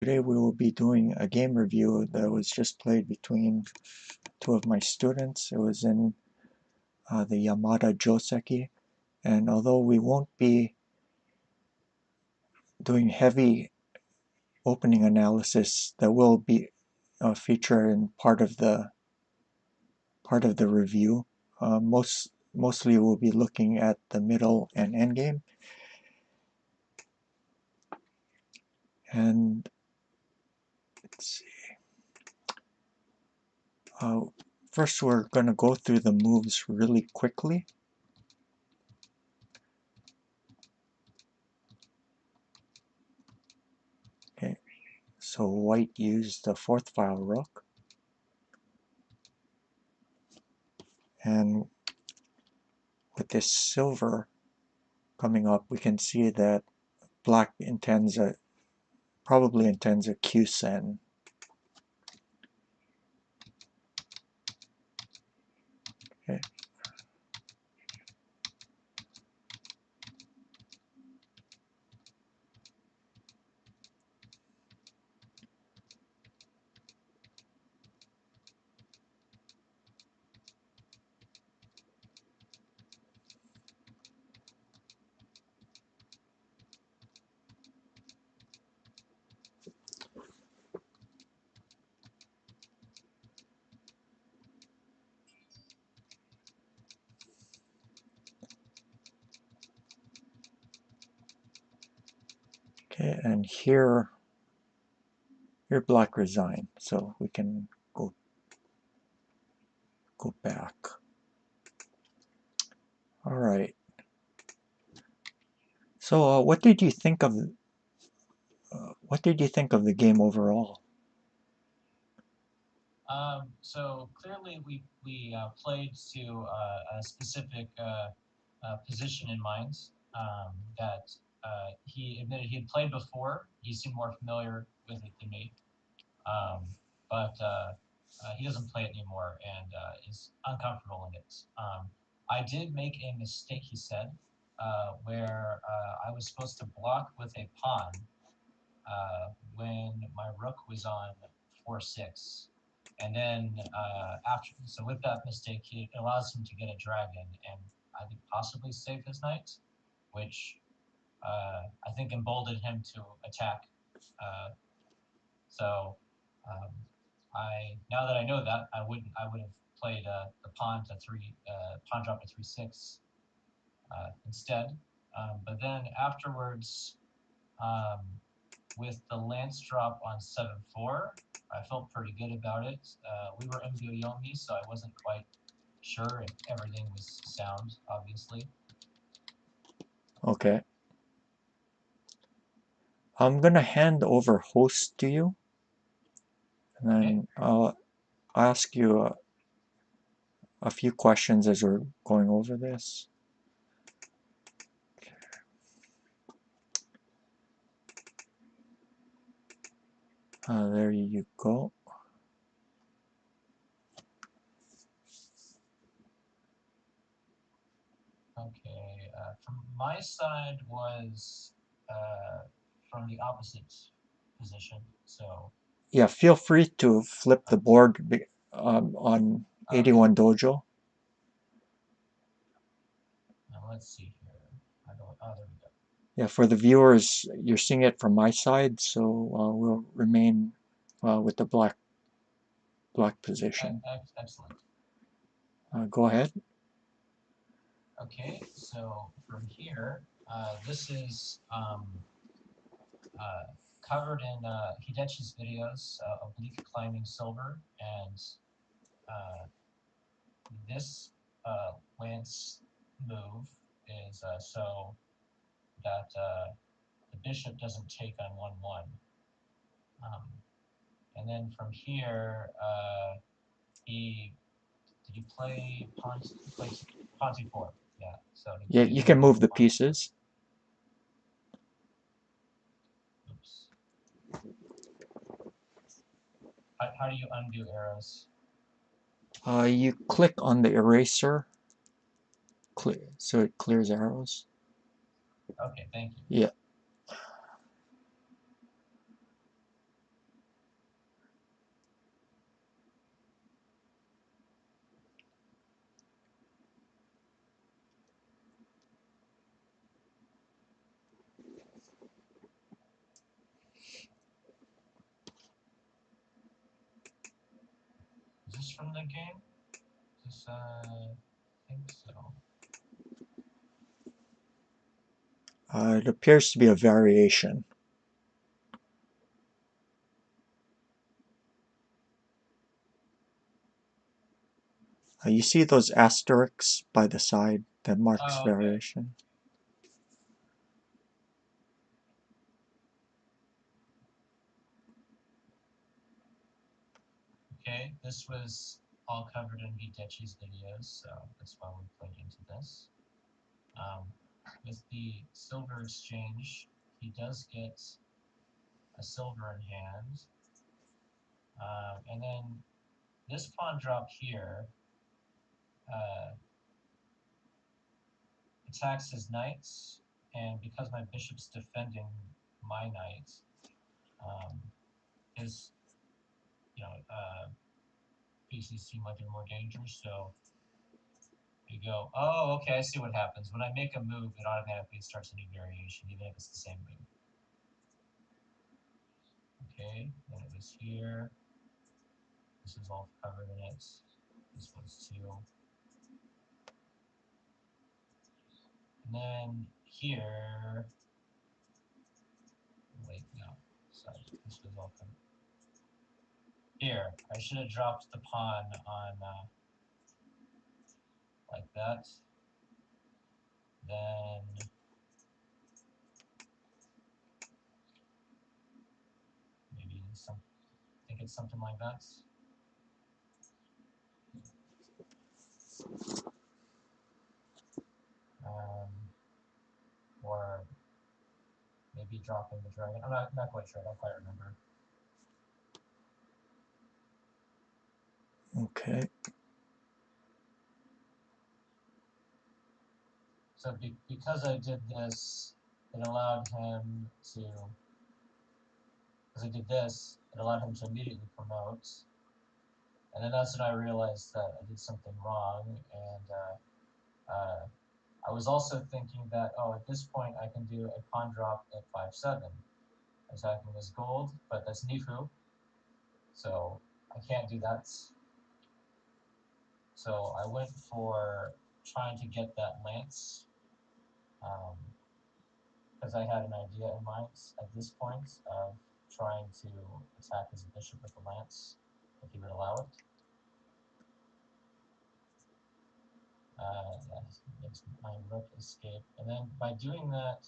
Today we will be doing a game review that was just played between two of my students. It was in the Yamada joseki, and although we won't be doing heavy opening analysis, that will be a feature in part of the review. Mostly we'll be looking at the middle and endgame, and let's see. First, we're going to go through the moves really quickly. Okay, so white used the fourth file rook, and with this silver coming up, we can see that black probably intends a Q-sen. Okay. Okay, and here black resigned, so we can go back. All right. So, what did you think of the game overall? So clearly, we played to a specific position in mind that he admitted he had played before. He seemed more familiar with it than me, um, but he doesn't play it anymore and is uncomfortable in it. I did make a mistake, he said, where I was supposed to block with a pawn when my rook was on 4-6. And then so with that mistake, it allows him to get a dragon and I think possibly save his knight, which I think emboldened him to attack. Uh, so um, now that I know that, I would have played the pawn to pawn drop to 3-6 instead. But then afterwards, um, with the lance drop on 7-4, I felt pretty good about it. We were MBOyomi, so I wasn't quite sure if everything was sound, obviously. Okay. I'm gonna hand over host to you, and Okay. then I'll ask you a few questions as we're going over this. There you go. Okay. From my side was from the opposite position. So, Yeah, feel free to flip the board on okay. 81 Dojo. Now let's see here. I don't, oh, there we go. Yeah, for the viewers, you're seeing it from my side, so we'll remain with the black position. Excellent. Go ahead. Okay. So from here, this is uh, covered in Hidechi's videos, Oblique Climbing Silver, and uh, this lance move is so that the bishop doesn't take on 1-1. Um, and then from here, he did he play pawn c4? Yeah, so he Yeah, played you can move the pawn c4. pieces. Oops. How do you undo arrows? You click on the eraser, so it clears arrows. Okay, thank you. Yeah. this from the game? This, I think so. It appears to be a variation. You see those asterisks by the side that marks Oh, okay. variation? Okay, this was all covered in Vitechi's videos, so that's why we played into this. With the silver exchange, he does get a silver in hand. And then this pawn drop here uh, attacks his knights, and because my bishop's defending my knight, his pieces seem like they're more dangerous. So you go, oh, okay, I see what happens. When I make a move, it automatically starts a new variation, even if it's the same move. Okay, then it was here. This is all covered in it. This was too. And then here, wait, no, sorry, this was all covered. Here, I should have dropped the pawn on like that. Then maybe some, I think it's something like that. Um, or maybe dropping the dragon. I'm not quite sure. I don't quite remember. Okay. So because I did this, it allowed him to. Because I did this, it allowed him to immediately promote. And then that's when I realized that I did something wrong. And I was also thinking that, oh, at this point I can do a pawn drop at 5-7, attacking this gold, but that's Nifu, so I can't do that. So I went for trying to get that lance, because I had an idea in mind at this point of trying to attack his bishop with the lance, if he would allow it. That makes my rook escape. And then by doing that,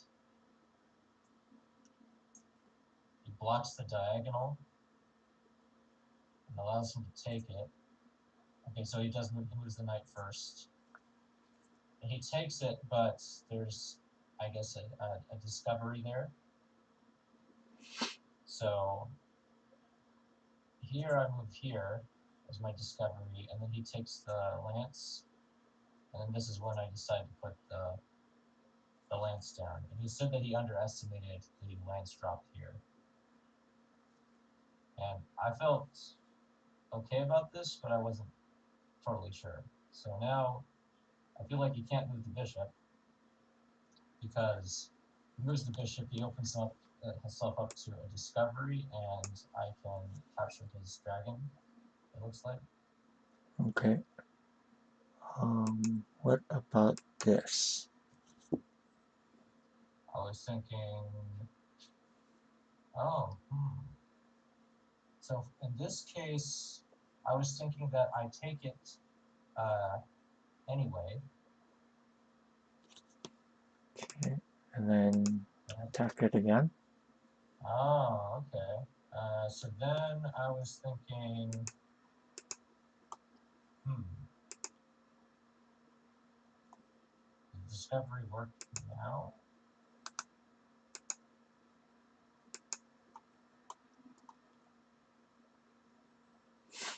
he blocks the diagonal and allows him to take it. Okay, so he does moves the knight first. And he takes it, but there's, I guess, a discovery there. So here I move here as my discovery, and then he takes the lance, and then this is when I decide to put the lance down. And he said that he underestimated the lance drop here. And I felt okay about this, but I wasn't totally sure. So now I feel like he can't move the bishop because he moves the bishop, he opens up himself up to a discovery, and I can capture his dragon, it looks like. Okay. What about this? I was thinking, oh, So in this case, I was thinking that I take it uh, anyway. Okay. And then attack it again. Oh, okay. So then I was thinking, hmm, does discovery work now?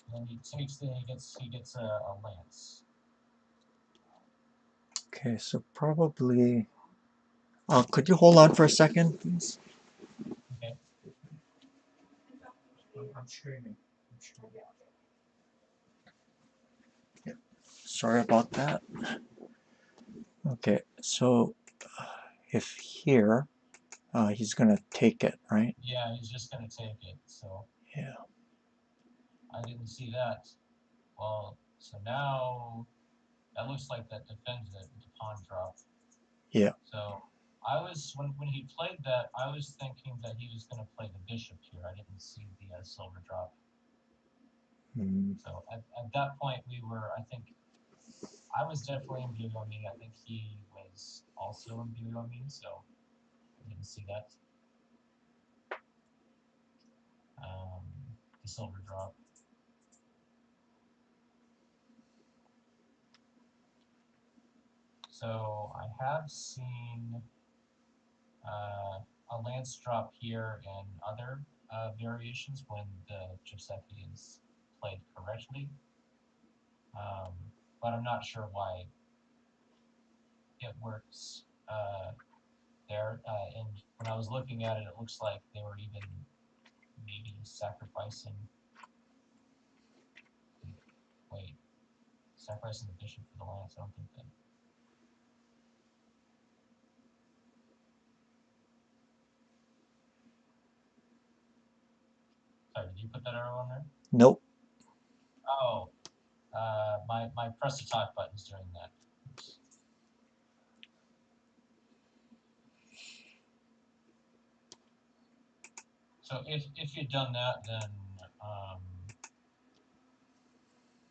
And then he takes the he gets a lance. Okay, so probably. Could you hold on for a second, please? Okay. I'm streaming. Yeah. Sorry about that. Okay, so if here, he's gonna take it, right? Yeah, he's just gonna take it. So Yeah. I didn't see that. Well, so now that looks like that defends it with the pawn drop. Yeah. So I was when he played that, I was thinking that he was going to play the bishop here. I didn't see the silver drop. Mm. So at that point, we were. I think I was definitely in blue on me. I think he was also in blue on me. So I didn't see that. Um, the silver drop. So I have seen a lance drop here in other variations when the joseki is played correctly, um, but I'm not sure why it works there. And when I was looking at it, it looks like they were even maybe sacrificing. Wait, sacrificing the bishop for the lance. I don't think that. Sorry, did you put that arrow on there? Nope. Oh, my press to talk button is doing that. Oops. So if you'd done that, then I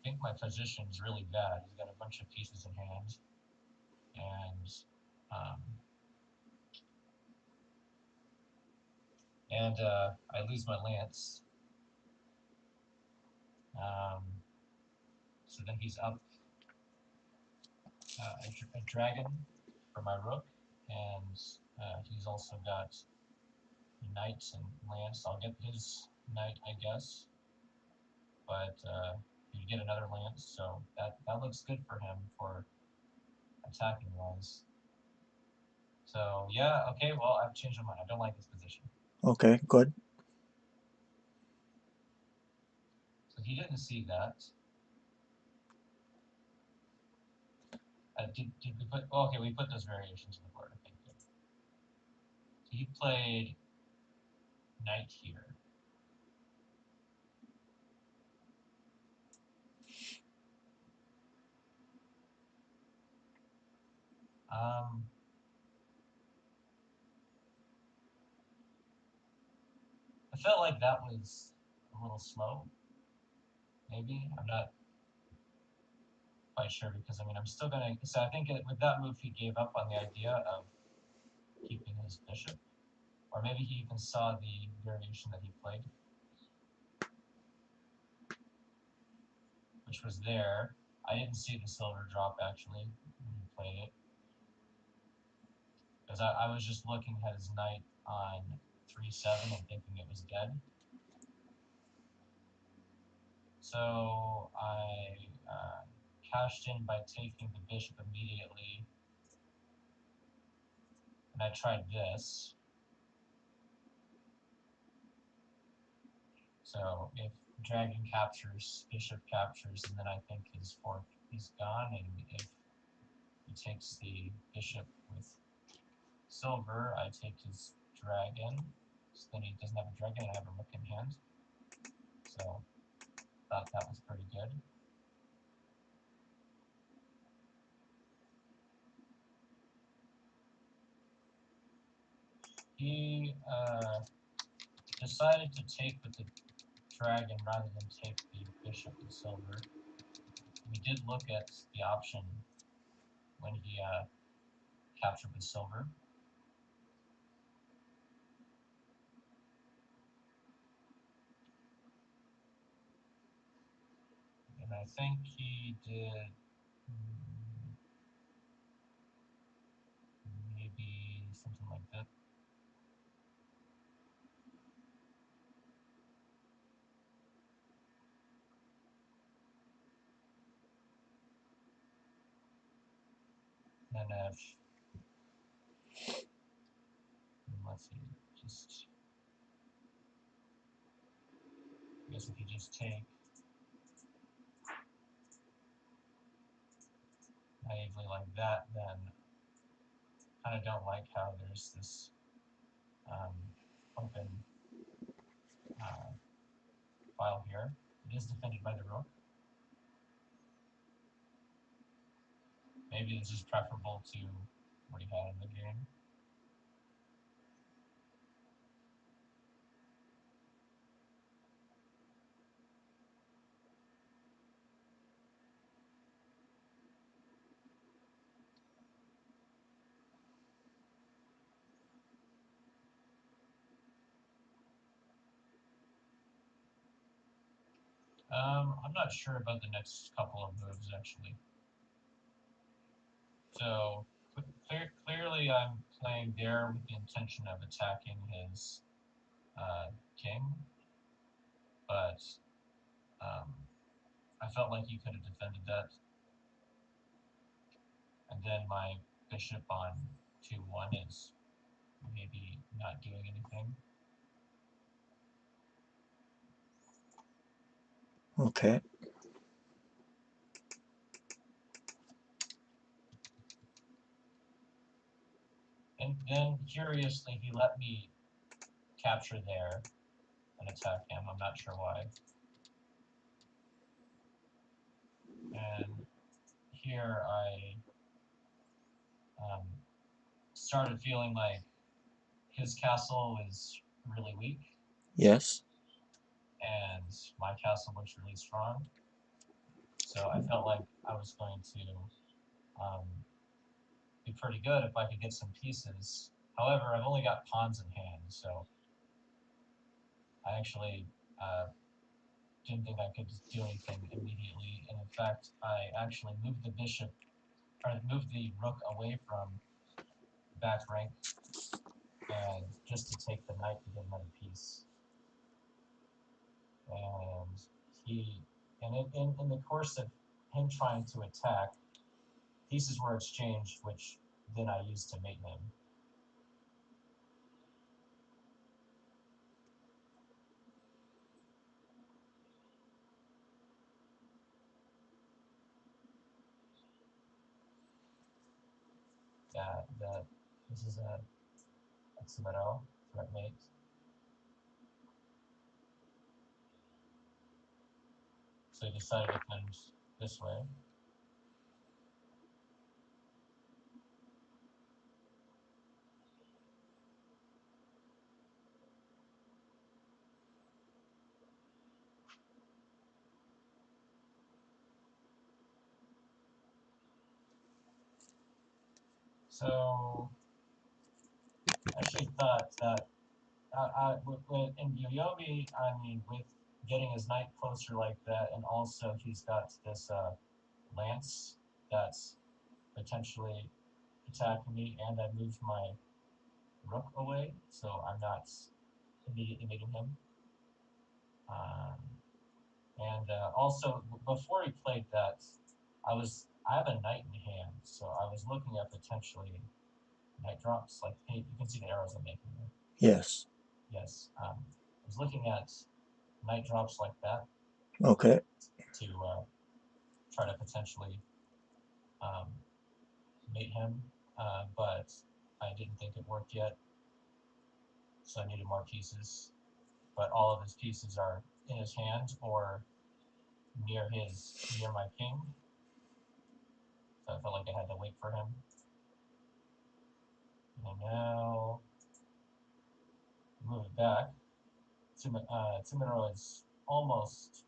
think my position is really bad. He's got a bunch of pieces in hand, and um, I lose my lance. Um, so then he's up a dragon for my rook, and he's also got knight and lance. I'll get his knight, I guess, but he'd get another lance, so that looks good for him for attacking wise. So yeah, okay. Well, I've changed my mind. I don't like this position. Okay, good. So he didn't see that. Did we put? Oh, okay, we put those variations in the board. Okay, good. So he played knight here. Um, I felt like that was a little slow. Maybe I'm not quite sure because I mean I'm still gonna. So I think with that move he gave up on the idea of keeping his bishop, or maybe he even saw the variation that he played, which was there. I didn't see the silver drop actually when he played it because I was just looking at his knight on 3-7 and thinking it was dead. So I cashed in by taking the bishop immediately, and I tried this. So if dragon captures, bishop captures, and then I think his fork is gone, and if he takes the bishop with silver, I take his dragon. So then he doesn't have a dragon, I have a rook in hand. So thought that was pretty good. He decided to take with the dragon rather than take the bishop with silver. We did look at the option when he captured with silver. And I think he did maybe something like that. And if, let's see, just, I guess if you just take naively like that, then kind of don't like how there's this um, open uh, file here. It is defended by the rook. Maybe this is preferable to what he had in the game. I'm not sure about the next couple of moves actually. So clearly, I'm playing there with the intention of attacking his king, but um, I felt like he could have defended that. And then my bishop on 2-1 is maybe not doing anything. Okay. And then curiously, he let me capture there and attack him. I'm not sure why. And here I um, started feeling like his castle is really weak Yes. and my castle looks really strong. So I felt like I was going to um, be pretty good if I could get some pieces. However, I've only got pawns in hand, so I actually didn't think I could do anything immediately. And in fact, I actually moved the bishop, or moved the rook away from back rank, and just to take the knight to get another piece. And he, and in the course of him trying to attack, pieces were exchanged, which then I used to mate him. That this is a Tsumero, threat mate. So he decided to come this way. So I actually thought that in Yoyomi, I mean, with getting his knight closer like that, and also he's got this lance that's potentially attacking me, and I moved my rook away, so I'm not immediately meeting him. Um, and also, before he played that, I have a knight in hand, so I was looking at potentially knight drops. Like, hey, you can see the arrows I'm making there. Yes. Yes. I was looking at knight drops like that Okay. to try to potentially um, mate him, but I didn't think it worked yet, so I needed more pieces. But all of his pieces are in his hand or near my king, so I felt like I had to wait for him. And now move it back. Tsumero is almost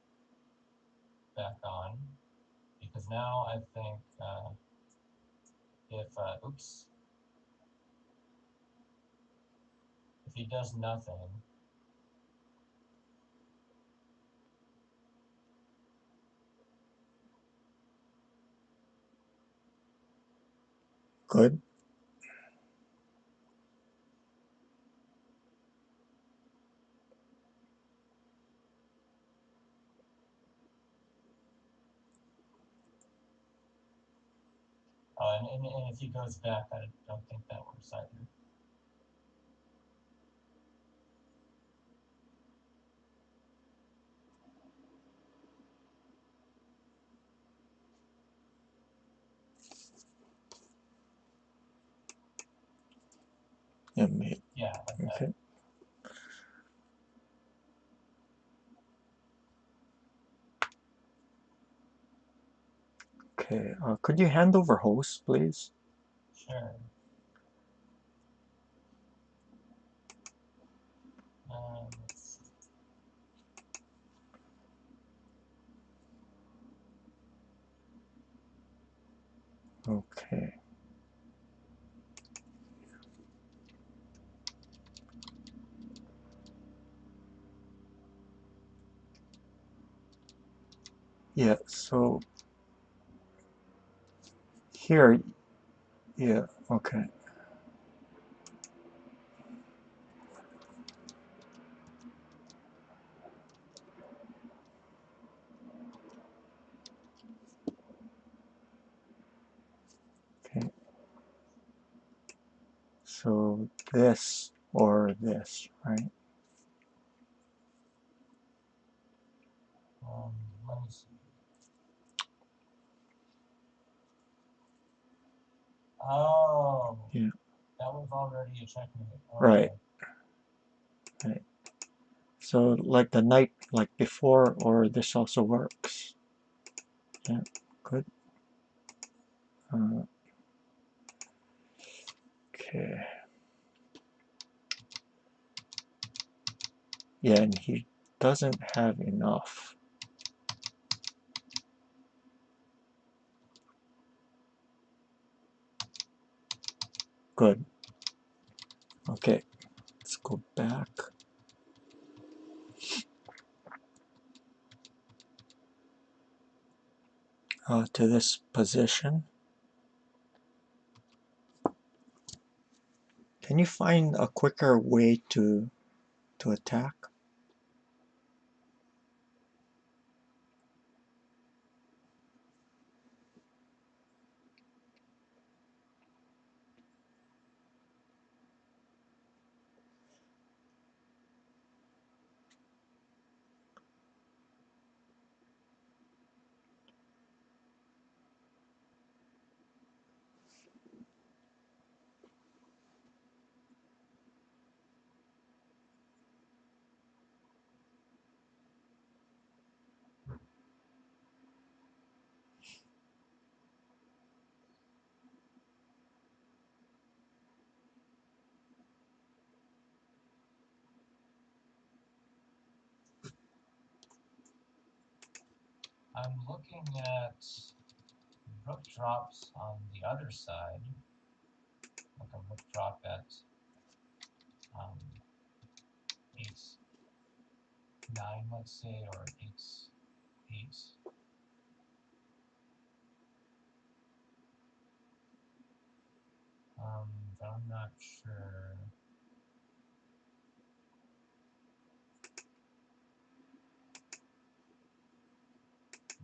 back on because now I think if oops, if he does nothing, Good. and if he goes back, I don't think that works either. Yeah. Yeah, like that. Okay. Okay, could you hand over host, please? Sure. Let's see. Okay. Yeah, so here, yeah, okay. Okay, so this or this, right? Let me see. Oh, Yeah, that was already a checkmate. right, Okay. right. So like the knight, like before, or this also works. Yeah, good. Uh, okay. Yeah, and he doesn't have enough. Good. Okay, let's go back to this position. Can you find a quicker way to attack? I'm looking at rook drops on the other side, like a rook drop at um, h9, let's say, or h8. But I'm not sure.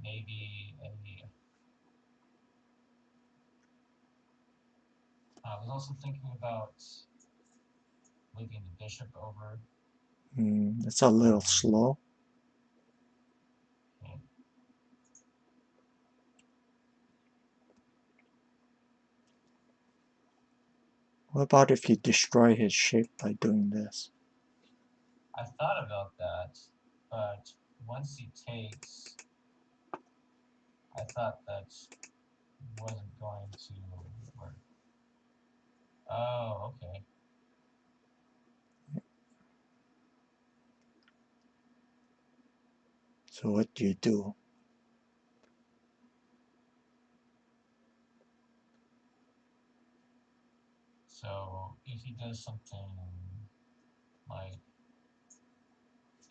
Maybe a. I was also thinking about moving the bishop over. It's a little slow. Okay. What about if you destroy his shape by doing this? I thought about that, but once he takes, I thought that wasn't going to work. Oh, okay. So what do you do? So if he does something like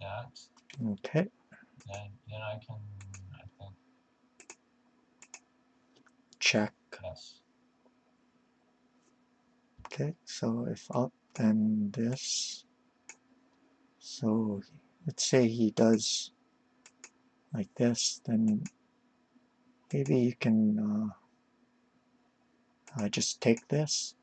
that, Okay, then I can, I think, check. yes. Okay, so if up, then this. So let's say he does like this, then maybe you can just take this.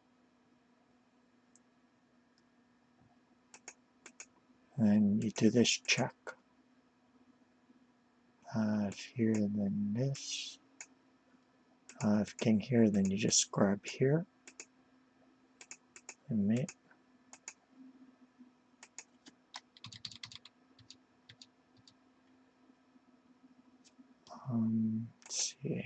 And you do this check. If here, then this. If king here, then you just grab here. And mate. Let's see.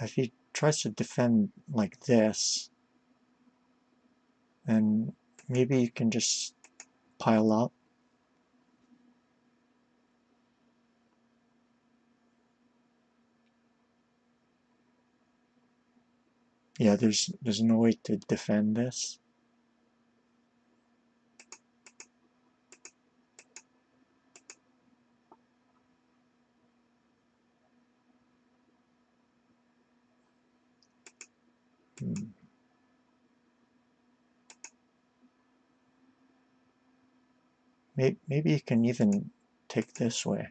if he tries to defend like this, then maybe you can just pile up. Yeah, there's no way to defend this. Hmm. Maybe you can even take this way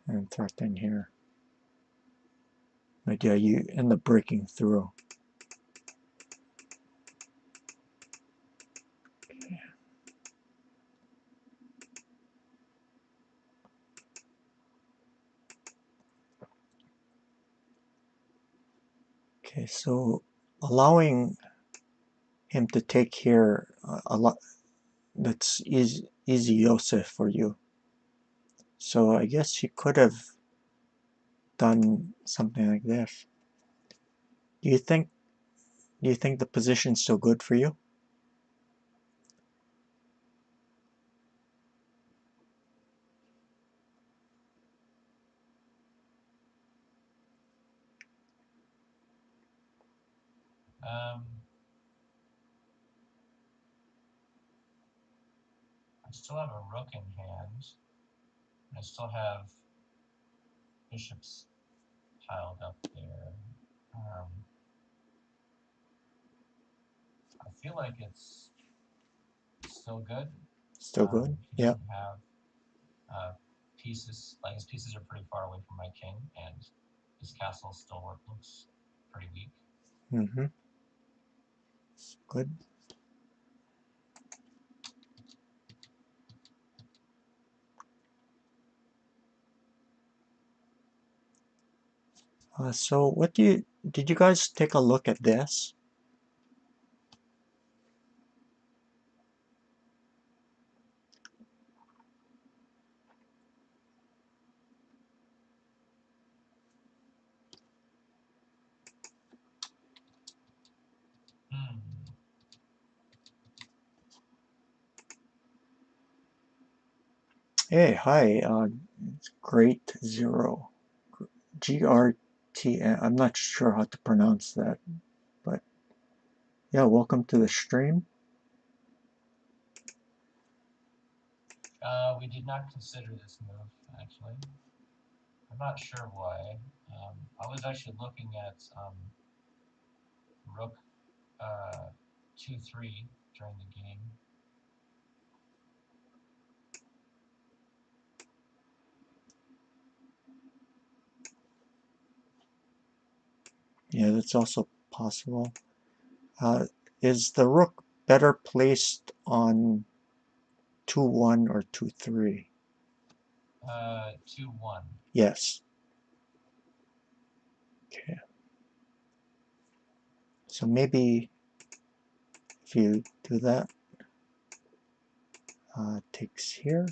and threaten here. But yeah, you end up breaking through. Okay, so allowing him to take here a lot, that's easy Yosef for you. So I guess he could have done something like this. Do you think the position's still good for you? I still have a rook in hand. I still have bishops piled up there. I feel like it's still good. Still good? He Yeah. doesn't have pieces. Like his pieces are pretty far away from my king, and his castle still looks pretty weak. Mm-hmm. Good. So what did you guys take a look at this? Hmm. Hey, hi, it's Great Zero. GRTN. I'm not sure how to pronounce that, but yeah, welcome to the stream. We did not consider this move, actually. I'm not sure why. I was actually looking at rook 2-3 during the game. Yeah, that's also possible. Is the rook better placed on 2-1 or 2-3? 2-1. Yes. Okay. So maybe if you do that, takes here.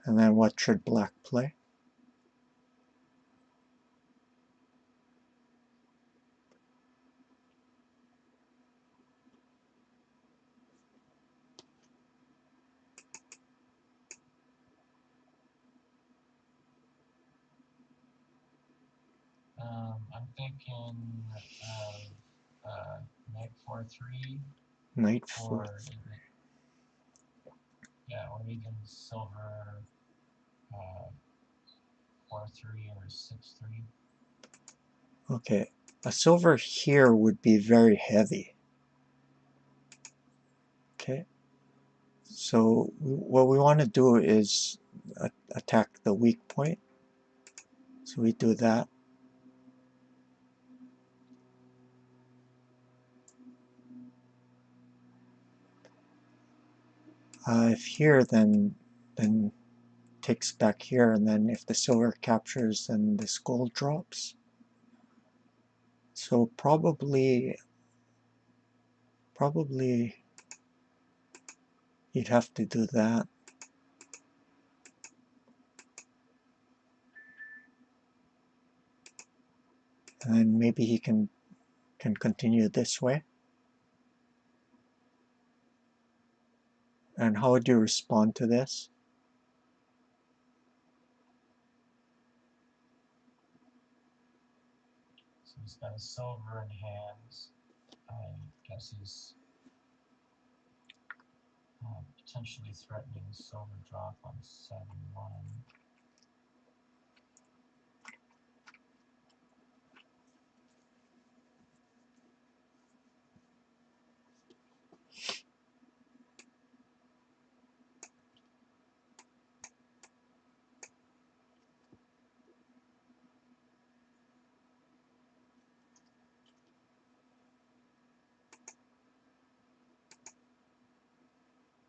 And then what should black play? I'm thinking knight 4-3, Knight or 4-3. yeah, or even silver uh, 4-3 or 6-3. Okay. A silver here would be very heavy. Okay. So what we want to do is attack the weak point. So we do that. If here, then takes back here, and then if the silver captures, then this gold drops. So probably you'd have to do that. And then maybe he can continue this way. And how would you respond to this? So he's got a silver in hand. I guess he's potentially threatening silver drop on 7-1.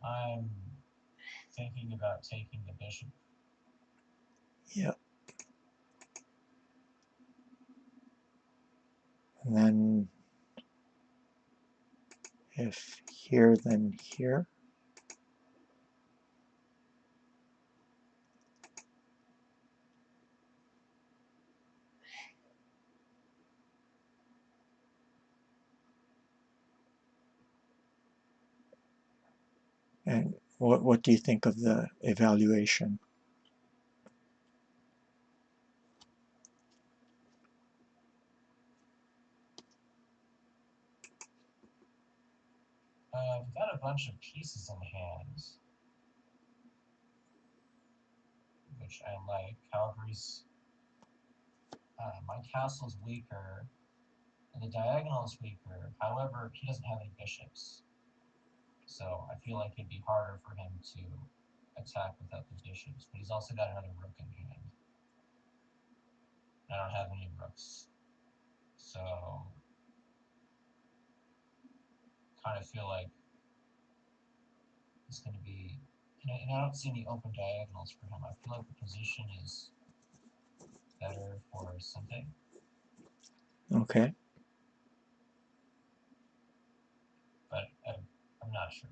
I'm thinking about taking the bishop. Yeah. And then if here, then here. And what do you think of the evaluation? I've got a bunch of pieces in hand, which I like. However, my castle's weaker, and the diagonal is weaker. However, he doesn't have any bishops, so I feel like it'd be harder for him to attack without the bishops. But he's also got another rook in hand. I don't have any rooks, so kind of feel like it's going to be. And I don't see any open diagonals for him. I feel like the position is better for something, Okay. but I'm not sure.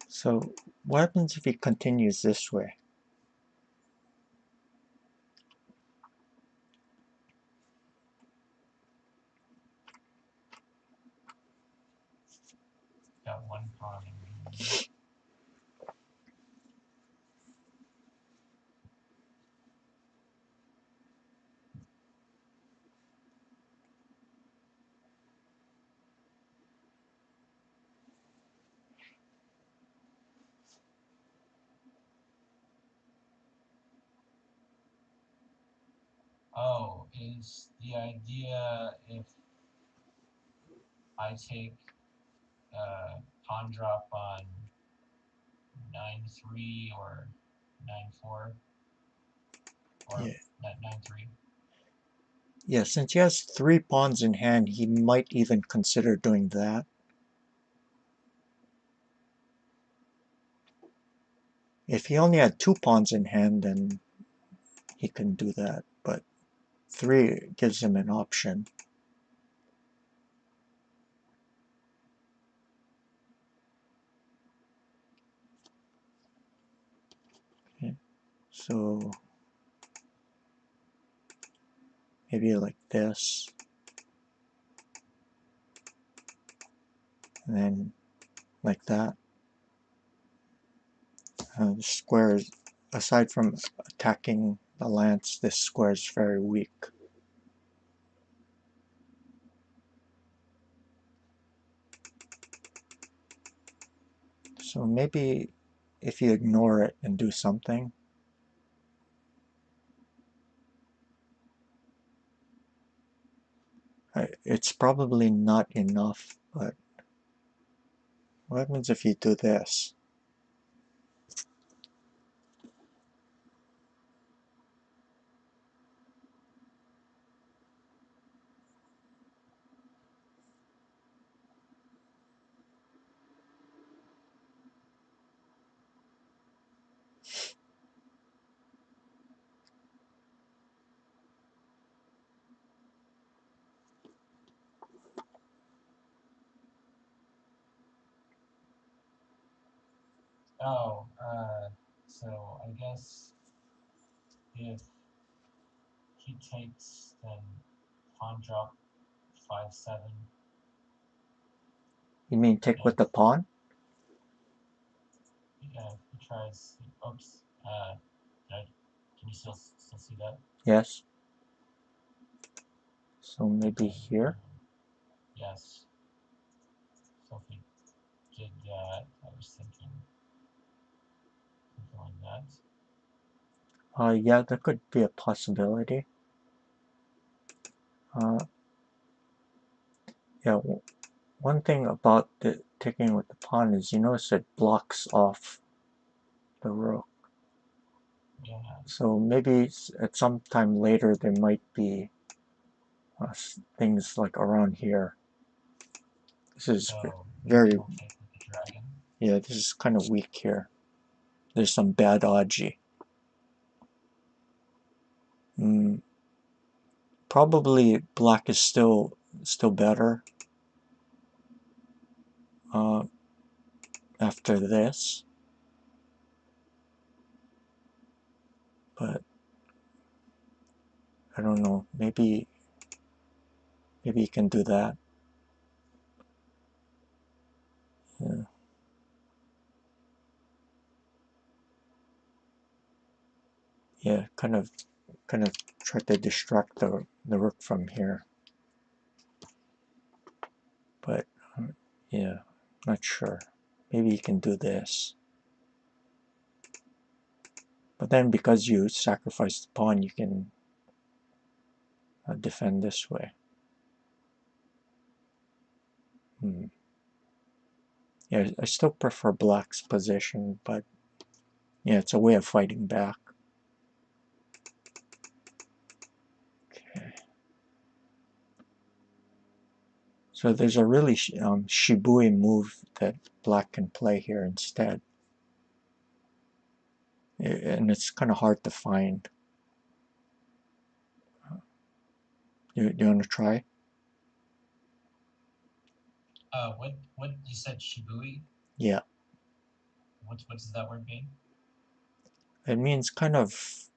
So what happens if he continues this way? Got one pawn in hand. Oh, is the idea if I take pawn drop on 9-3 or 9-4 or Yeah. 9-3? Yeah, since he has 3 pawns in hand, he might even consider doing that. If he only had 2 pawns in hand, then he can do that, but 3 gives him an option. Okay. So maybe like this, and then like that. The square, aside from attacking the lance, this square is very weak. So maybe if you ignore it and do something, it's probably not enough, but what happens if you do this? Oh, so I guess if he takes, then pawn drop 5/7. You mean take with And the pawn? yeah, he tries. Oops. Can you still see that? Yes. So And maybe then here? yes. So if he did that, I was thinking something like that. Yeah, that could be a possibility. Uh, yeah, one thing about the taking with the pawn is you notice it blocks off the rook. Yeah. So maybe at some time later there might be things like around here. This is So maybe very, he'll take with the dragon. yeah, this is kind of weak here. There's some bad oji. Probably black is still better uh, after this, but I don't know. Maybe you can do that. Yeah, yeah, kind of try to distract the rook from here, but yeah, not sure. Maybe you can do this, but then because you sacrifice the pawn, you can defend this way. Yeah, I still prefer black's position, but yeah, it's a way of fighting back. Okay. So there's a really shibui move that black can play here instead. And it's kind of hard to find. You want to try? What you said, Shibui? Yeah. What does that word mean? It means kind of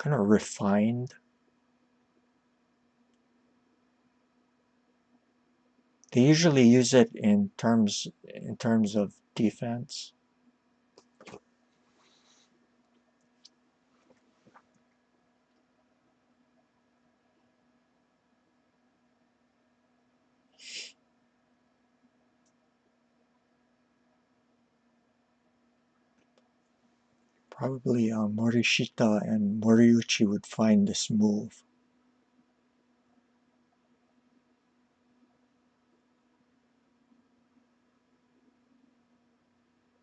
refined. They usually use it in terms of defense. Probably Morishita and Moriuchi would find this move.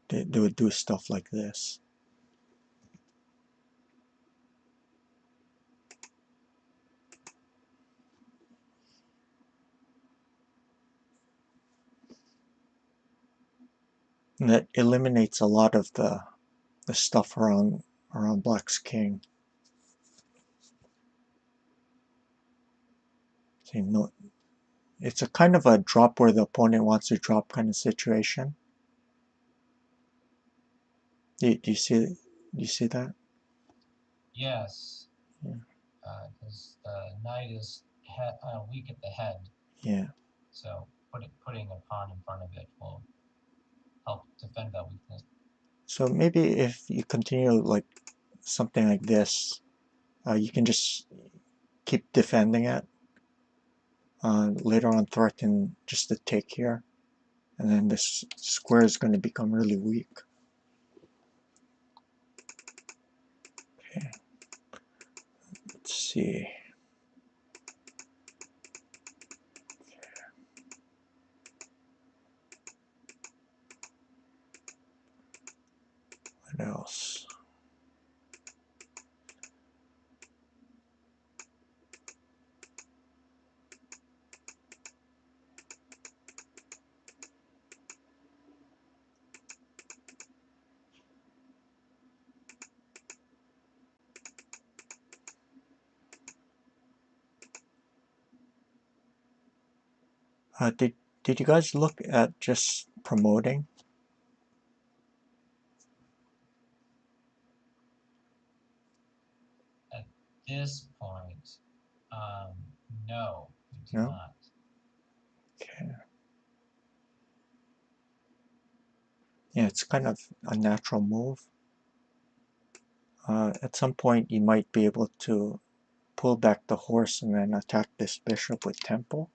They would do stuff like this. And that eliminates a lot of the stuff around black's king. So, it's a kind of a drop where the opponent wants to drop kind of situation. Do you see that? Yes, Yeah. because the knight is weak at the head. Yeah. So putting a pawn in front of it will help defend that weakness. So maybe if you continue like something like this, you can just keep defending it. Later on, threaten just to take here, and then this square is going to become really weak. Okay. Let's see. What else? Did you guys look at just promoting? At this point, um, no, you do No? not. Okay. Yeah, it's kind of a natural move. At some point, you might be able to pull back the horse and then attack this bishop with tempo.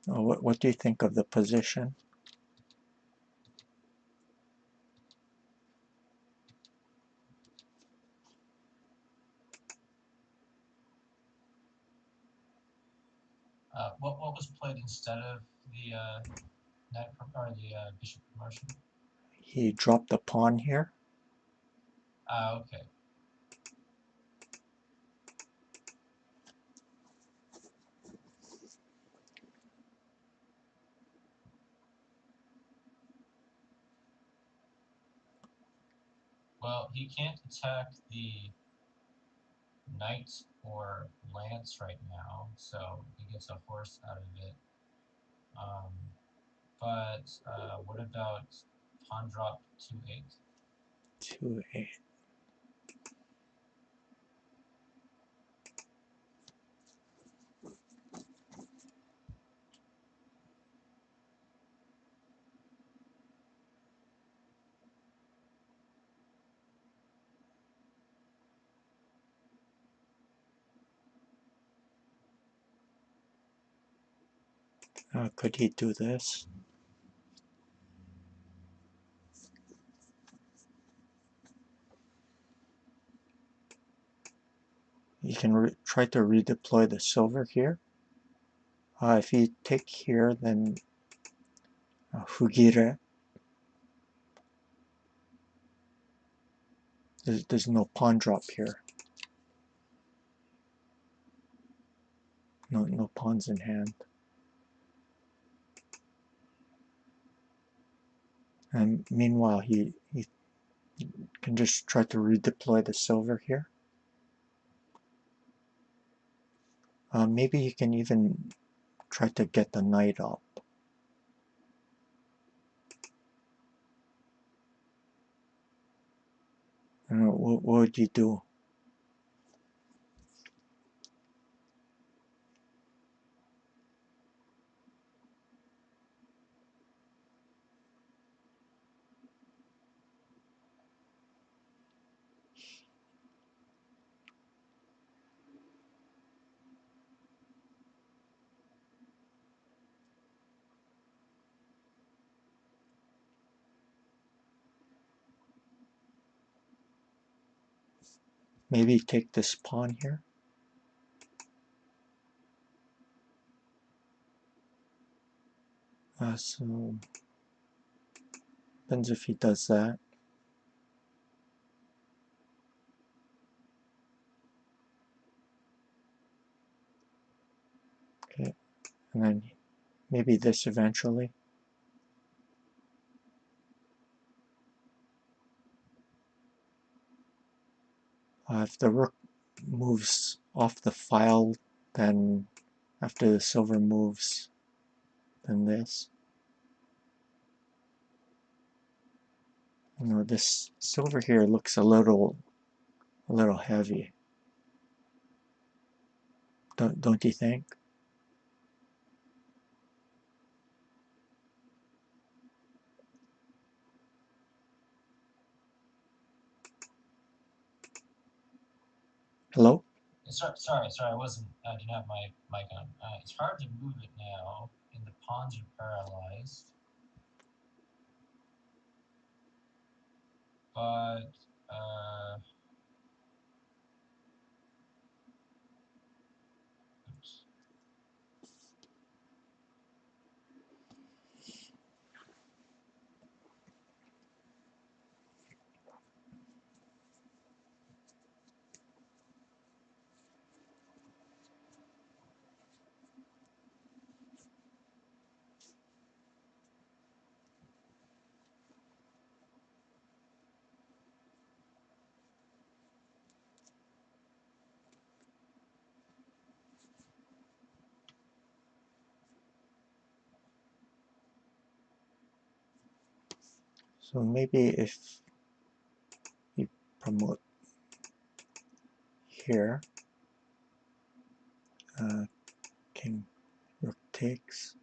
What do you think of the position? What was played instead of the knight or the bishop promotion? He dropped the pawn here. Okay. Well, he can't attack the knight or lance right now, so he gets a horse out of it. Um, but what about pawn drop to 8? 2-8. Could he do this? You can try to redeploy the silver here. If you take here, then Fugire. There's no pawn drop here. No pawns in hand. And meanwhile, he can just try to redeploy the silver here. Maybe he can even try to get the knight up. I don't know, what would you do? Maybe take this pawn here. So depends if he does that. Okay, and then maybe this eventually. If the rook moves off the file, then after the silver moves, then this. This silver here looks a little heavy. Don't you think? Hello? Sorry. I wasn't. I didn't have my mic on. It's hard to move it now, and the pawns are paralyzed. But oops. So maybe if you promote here, king rook takes.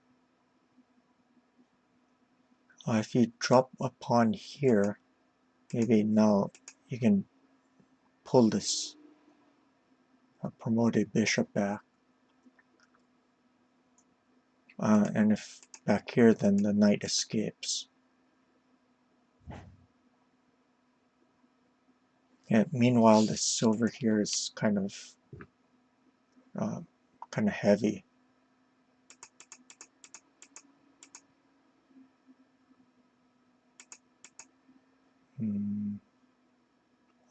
If you drop a pawn here, maybe now you can pull this promoted bishop back. And if back here, then the knight escapes. And meanwhile, the silver here is uh, kind of heavy.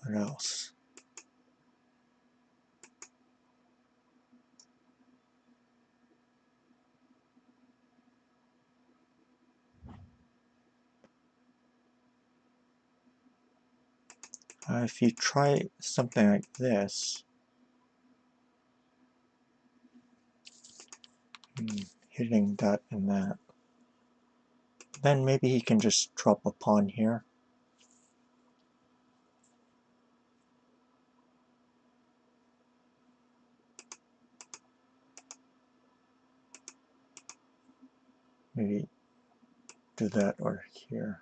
What else? If you try something like this, hitting that and that, then maybe he can just drop a pawn here. Maybe do that or here.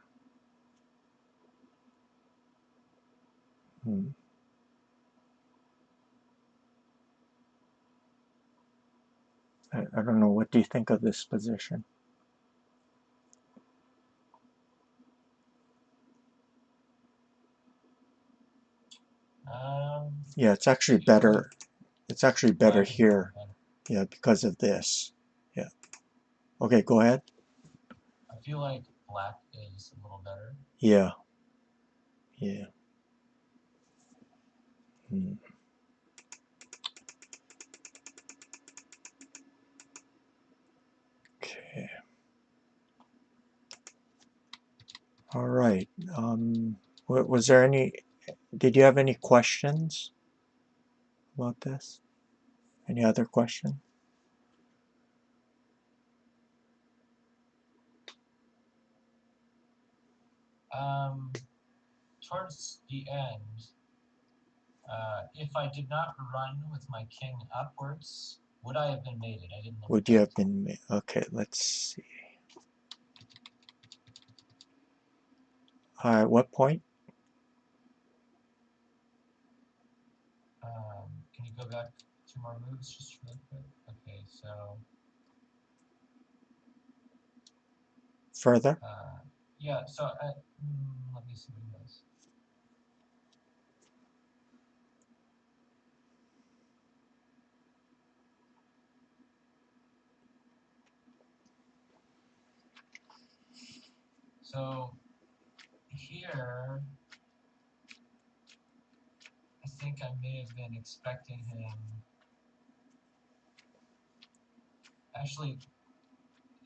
I don't know. What do you think of this position? Yeah, it's actually better. It's actually better here. Yeah, because of this. Yeah. Okay, go ahead. I feel like black is a little better. Yeah. Yeah. Okay. All right. Was there any? Did you have any questions about this? Any other question? Towards the end, if I did not run with my king upwards, would I have been mated? I didn't look Would at you that. have been? Okay, let's see. At what point? Can you go back 2 more moves just really quick? Okay, so Further? yeah, so let me see what he does. So here, I think I may have been expecting him. Actually,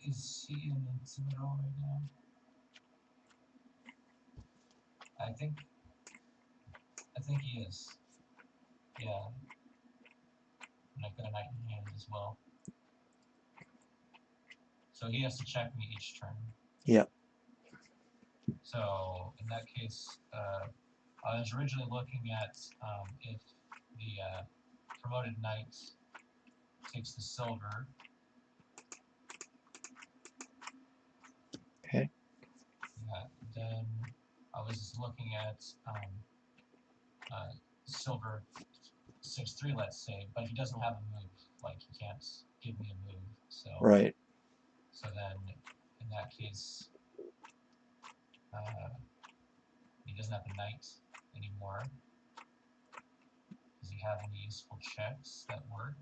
is he in the middle right now? I think he is. Yeah. And I've got a knight in hand as well. So he has to check me each turn. Yeah. So in that case, I was originally looking at if the promoted knight takes the silver. Okay. Yeah, then I was looking at silver 6-3, let's say, but he doesn't have a move. Like he can't give me a move. So Right. so then in that case, he doesn't have the knight anymore. Does he have any useful checks that work?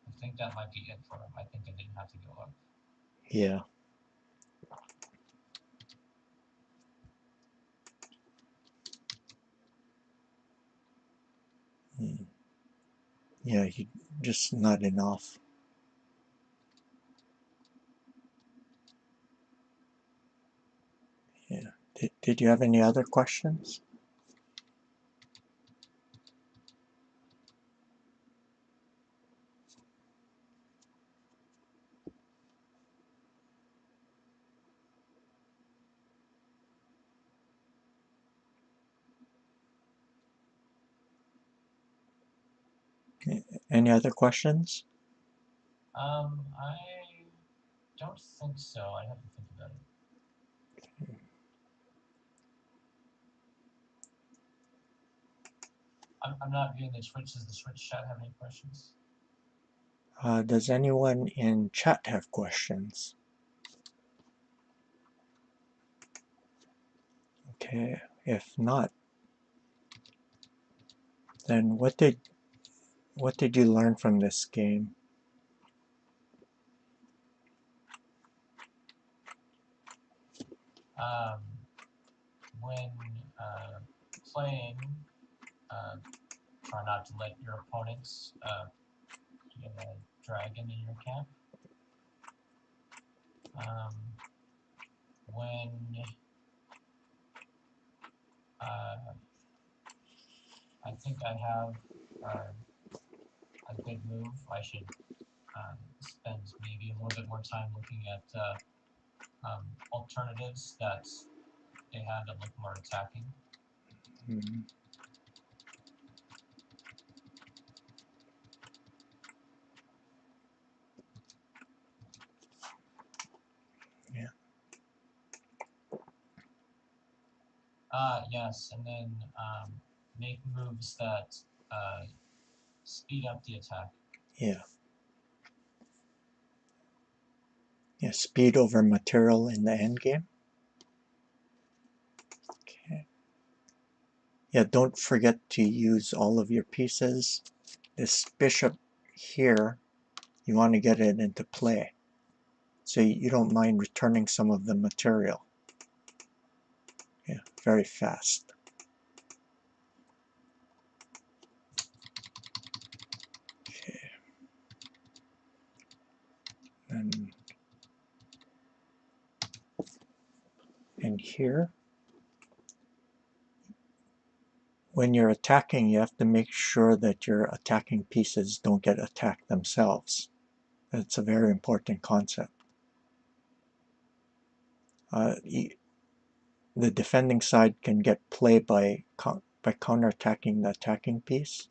I think that might be it for him. I think I didn't have to go up. Yeah. Yeah, he just not enough. Yeah. Did you have any other questions? Any other questions? I don't think so. I have to think about it. I'm not viewing the Twitch. Does the Twitch chat have any questions? Does anyone in chat have questions? Okay, if not, then what did you learn from this game? When playing, try not to let your opponents get a dragon in your camp. When I think I have a good move, I should spend maybe a little bit more time looking at alternatives that they had that look more attacking. Mm-hmm. Yeah. Yes, and then make moves that speed up the attack. Yeah. Yeah, speed over material in the endgame. Okay. Yeah, don't forget to use all of your pieces. This bishop here, you want to get it into play. So you don't mind returning some of the material. Yeah, very fast. Okay. And here, when you're attacking, you have to make sure that your attacking pieces don't get attacked themselves. That's a very important concept. The defending side can get play by counterattacking the attacking piece,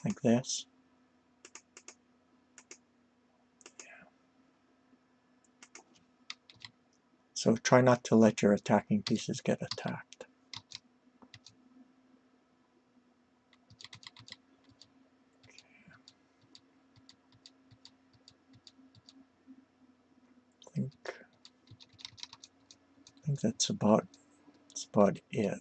like this. So try not to let your attacking pieces get attacked. I think that's about it.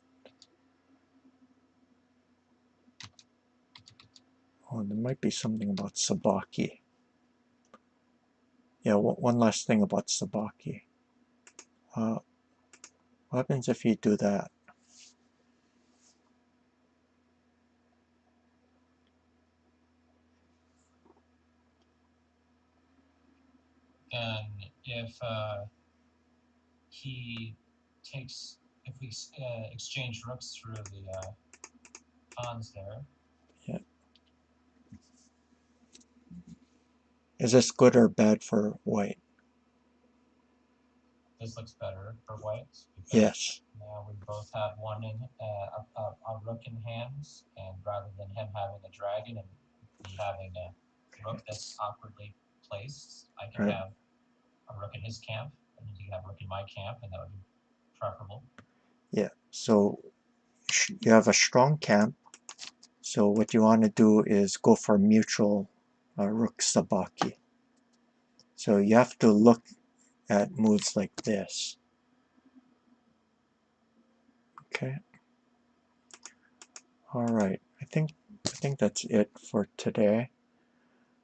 Oh, there might be something about sabaki. Yeah, one last thing about sabaki. What happens if you do that? And if he takes, if we exchange rooks through the pawns there. Yeah. Is this good or bad for white? This looks better for white because Yes. now we both have one in a rook in hands, and rather than him having a dragon and me having a rook that's awkwardly placed, I can Right. have a rook in his camp, and you can have a rook in my camp, and that would be preferable. Yeah. So you have a strong camp. So what you want to do is go for mutual rook sabaki. So you have to look at moves like this. Okay. All right. I think that's it for today.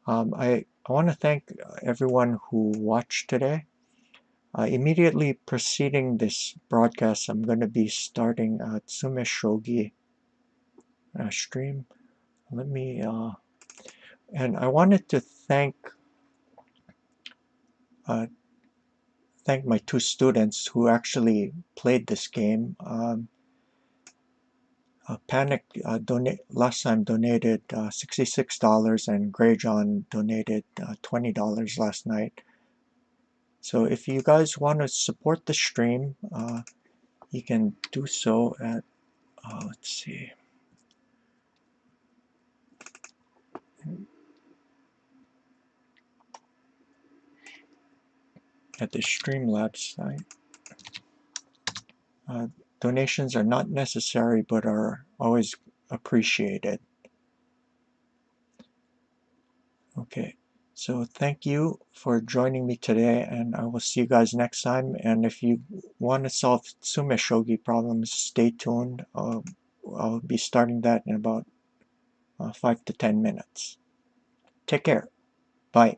I want to thank everyone who watched today. Immediately preceding this broadcast, I'm going to be starting a Tsume Shogi stream. Let me, and I wanted to thank my two students who actually played this game. Panic last time donated $66 and Grey John donated $20 last night. So if you guys want to support the stream, you can do so at let's see. at the Streamlabs site. Donations are not necessary but are always appreciated. Okay, so thank you for joining me today, and I will see you guys next time. And if you want to solve Sume Shogi problems, stay tuned. I'll be starting that in about 5 to 10 minutes. Take care. Bye.